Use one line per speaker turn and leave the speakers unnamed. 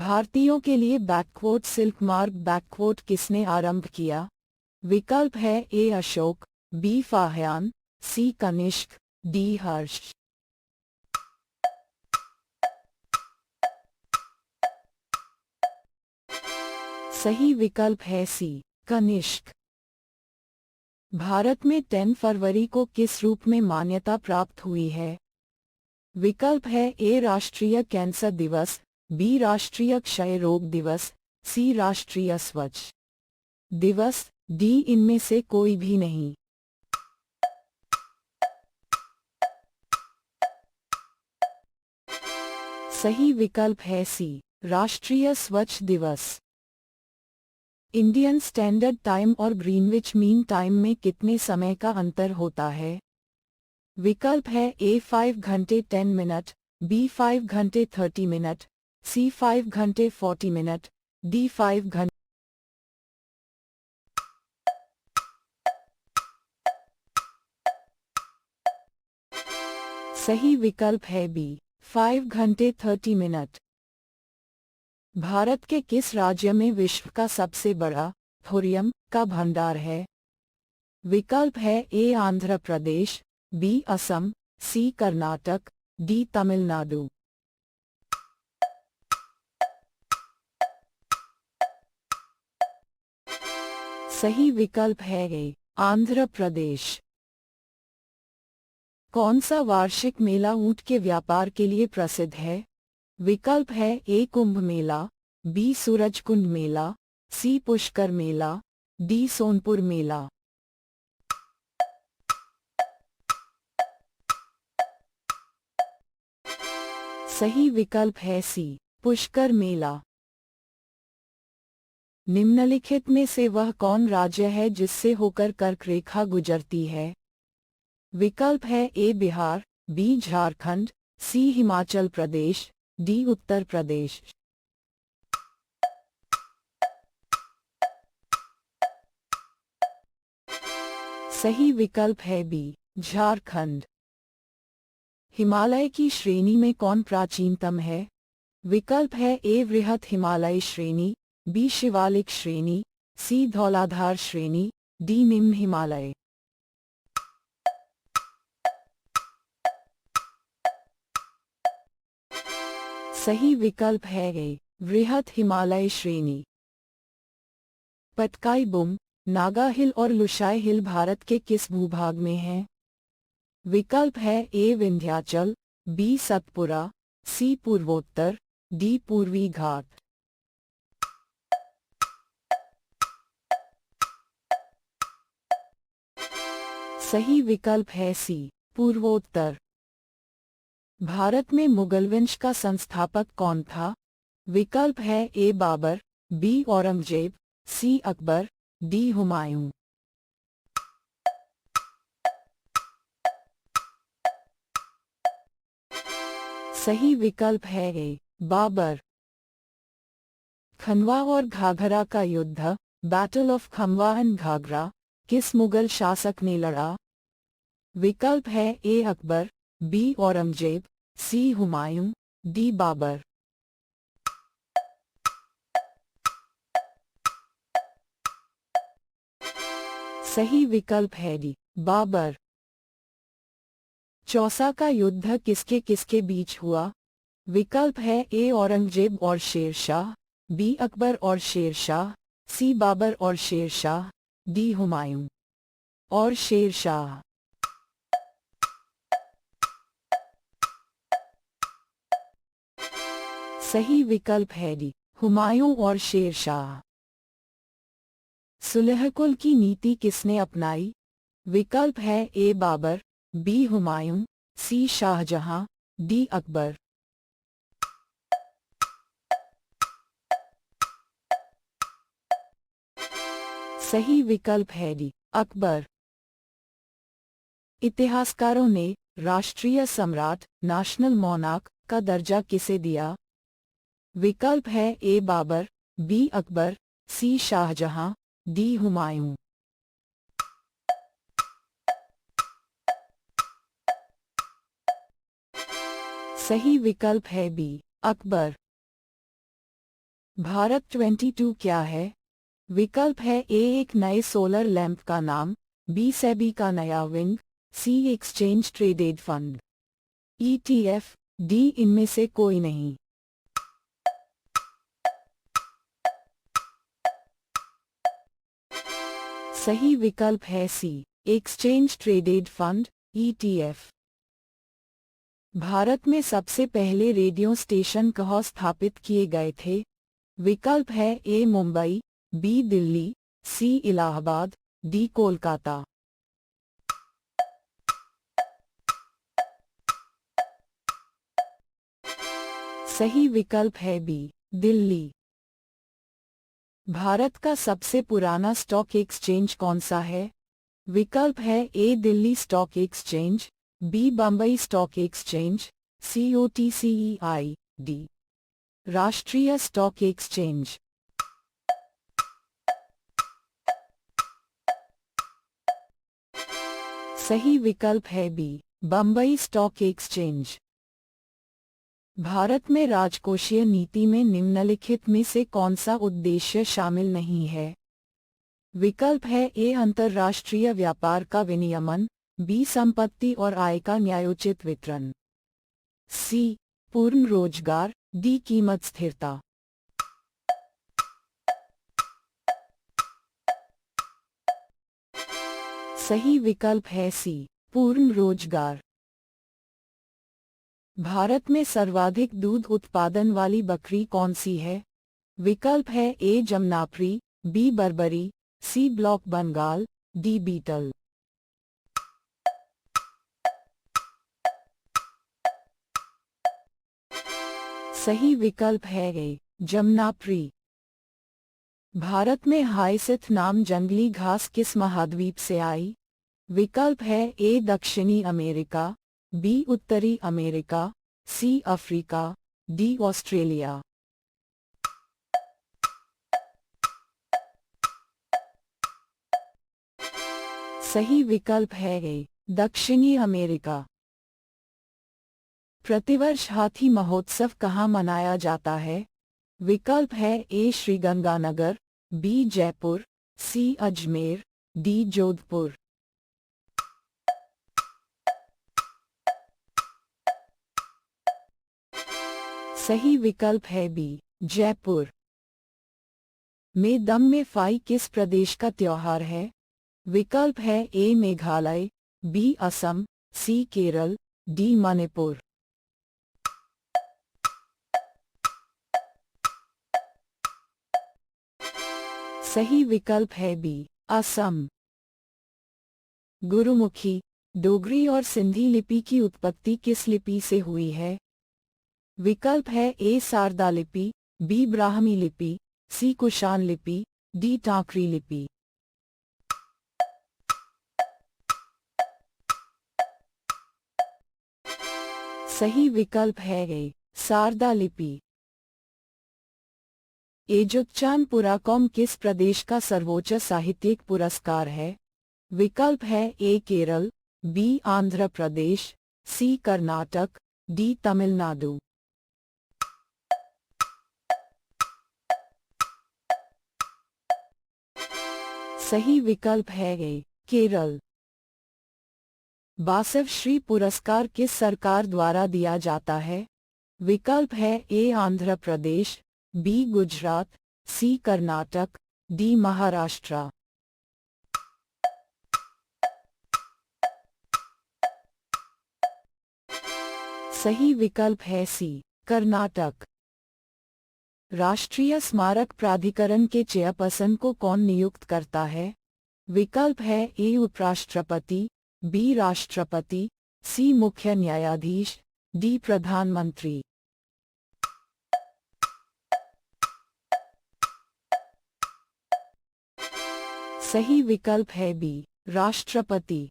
भारतीयों के लिए बैकवोट सिल्क मार्ग बैकवोट किसने आरंभ किया? विकल्प है ए अशोक, बी फाहियान, सी कनिष्क, डी हर्ष। सही विकल्प है सी कनिष्क। भारत में 10 फरवरी को किस रूप में मान्यता प्राप्त हुई है? विकल्प है ए राष्ट्रीय कैंसर दिवस, बी राष्ट्रीय क्षय रोग दिवस, सी राष्ट्रीय स्वच्छ दिवस, डी इनमें से कोई भी नहीं। सही विकल्प है सी राष्ट्रीय स्वच्छ दिवस। इंडियन स्टैंडर्ड टाइम और ग्रीनविच मीन टाइम में कितने समय का अंतर होता है? विकल्प है ए 5 घंटे 10 मिनट, बी 5 घंटे 30 मिनट, सी 5 घंटे 40 मिनट, डी 5 घंटे। सही विकल्प है बी 5 घंटे 30 मिनट। भारत के किस राज्य में विश्व का सबसे बड़ा थोरियम का भंडार है? विकल्प है ए आंध्र प्रदेश, बी असम, सी कर्नाटक, डी तमिलनाडु। सही विकल्प है ए आंध्र प्रदेश। कौन सा वार्षिक मेला ऊंट के व्यापार के लिए प्रसिद्ध है? विकल्प है ए कुंभ मेला, बी सूरजकुंड मेला, सी पुष्कर मेला, डी सोनपुर मेला। सही विकल्प है सी पुष्कर मेला। निम्नलिखित में से वह कौन राज्य है जिससे होकर कर्क रेखा गुजरती है? विकल्प है ए बिहार, बी झारखंड, सी हिमाचल प्रदेश, डी उत्तर प्रदेश। सही विकल्प है बी झारखंड। हिमालय की श्रेणी में कौन प्राचीनतम है? विकल्प है ए वृहत हिमालय श्रेणी, बी शिवालिक श्रेणी, सी धौलाधार श्रेणी, डी निम्न हिमालय। सही विकल्प है ए वृहत हिमालय श्रेणी। पटकाई बुम, नागा हिल और लुशाई हिल भारत के किस भूभाग में हैं? विकल्प है ए विंध्याचल, बी सतपुरा, सी पूर्वोत्तर, डी पूर्वी घाट। सही विकल्प है सी पूर्वोत्तर। भारत में मुगल वंश का संस्थापक कौन था? विकल्प है ए बाबर, बी औरंगजेब, सी अकबर, डी हुमायूं। सही विकल्प है ए बाबर। खनवा और घाघरा का युद्ध, बैटल ऑफ खनवा एंड घाघरा, किस मुगल शासक ने लड़ा? विकल्प है ए अकबर, बी औरंगजेब, सी हुमायूं, डी बाबर। सही विकल्प है डी बाबर। चौसा का युद्ध किसके किसके बीच हुआ? विकल्प है ए औरंगजेब और शेरशाह, बी अकबर और शेरशाह, सी बाबर और शेरशाह, डी हुमायूं और शेरशाह। सही विकल्प है डी हुमायूं और शेरशाह। सुलहकुल की नीति किसने अपनाई? विकल्प है ए बाबर, बी हुमायूं, सी शाहजहां, डी अकबर। सही विकल्प है डी अकबर। इतिहासकारों ने राष्ट्रीय सम्राट नेशनल मोनार्क का दर्जा किसे दिया? विकल्प है ए बाबर, बी अकबर, सी शाहजहां, डी हुमायूं। सही विकल्प है बी अकबर। भारत 22 क्या है? विकल्प है ए एक नए सोलर लैंप का नाम, बी सेबी का नया wing, C exchange traded fund, ETF, D इनमें से कोई नहीं। सही विकल्प है C exchange traded fund, ETF। भारत में सबसे पहले रेडियो स्टेशन कहाँ स्थापित किए गए थे? विकल्प है ए मुंबई, बी दिल्ली, सी इलाहाबाद, डी कोलकाता। सही विकल्प है बी दिल्ली। भारत का सबसे पुराना स्टॉक एक्सचेंज कौन सा है? विकल्प है A Delhi stock exchange, B Bombay stock exchange, C OTCEI, D राष्ट्रीय स्टॉक एक्सचेंज। सही विकल्प है बी बम्बई स्टॉक एक्सचेंज। भारत में राजकोषीय नीति में निम्नलिखित में से कौन सा उद्देश्य शामिल नहीं है? विकल्प है ए अंतर्राष्ट्रीय व्यापार का विनियमन, बी संपत्ति और आय का न्यायोचित वितरण, सी पूर्ण रोजगार, डी कीमत स्थिरता। सही विकल्प है सी पूर्ण रोजगार। भारत में सर्वाधिक दूध उत्पादन वाली बकरी कौन सी है? विकल्प है ए Jamnapari, B Barbari, C black Bengal, D Beetal. सही विकल्प है ए जमनाप्री। भारत में हाइसिथ नाम जंगली घास किस महाद्वीप से आई? विकल्प है ए दक्षिणी अमेरिका, बी उत्तरी America, C Africa, D Australia. सही विकल्प है ए दक्षिणी अमेरिका। प्रतिवर्ष हाथी महोत्सव कहाँ मनाया जाता है? विकल्प है ए श्रीगंगानगर, बी जयपुर, सी अजमेर, डी जोधपुर। सही विकल्प है बी जयपुर। में दम में फाई किस प्रदेश का त्योहार है? विकल्प है ए मेघालय, बी असम, सी केरल, डी मणिपुर। सही विकल्प है बी असम। गुरुमुखी, डोगरी और सिंधी लिपि की उत्पत्ति किस लिपि से हुई है? विकल्प है ए शारदा लिपि, बी ब्राह्मी लिपि, सी कुषाण लिपि, डी टांकरी लिपि। सही विकल्प है ए शारदा लिपि। एजुतचान पुराकॉम किस प्रदेश का सर्वोच्च साहित्यिक पुरस्कार है? विकल्प है ए केरल, बी आंध्र प्रदेश, सी कर्नाटक, डी तमिलनाडु। सही विकल्प है ए केरल। बासव श्री पुरस्कार किस सरकार द्वारा दिया जाता है? विकल्प है ए आंध्र प्रदेश, बी गुजरात, सी कर्नाटक, डी महाराष्ट्र। सही विकल्प है सी कर्नाटक। राष्ट्रीय स्मारक प्राधिकरण के चेयरपर्सन को कौन नियुक्त करता है? विकल्प है ए उपराष्ट्रपति, बी राष्ट्रपति, सी मुख्य न्यायाधीश, डी प्रधानमंत्री। सही विकल्प है बी राष्ट्रपति।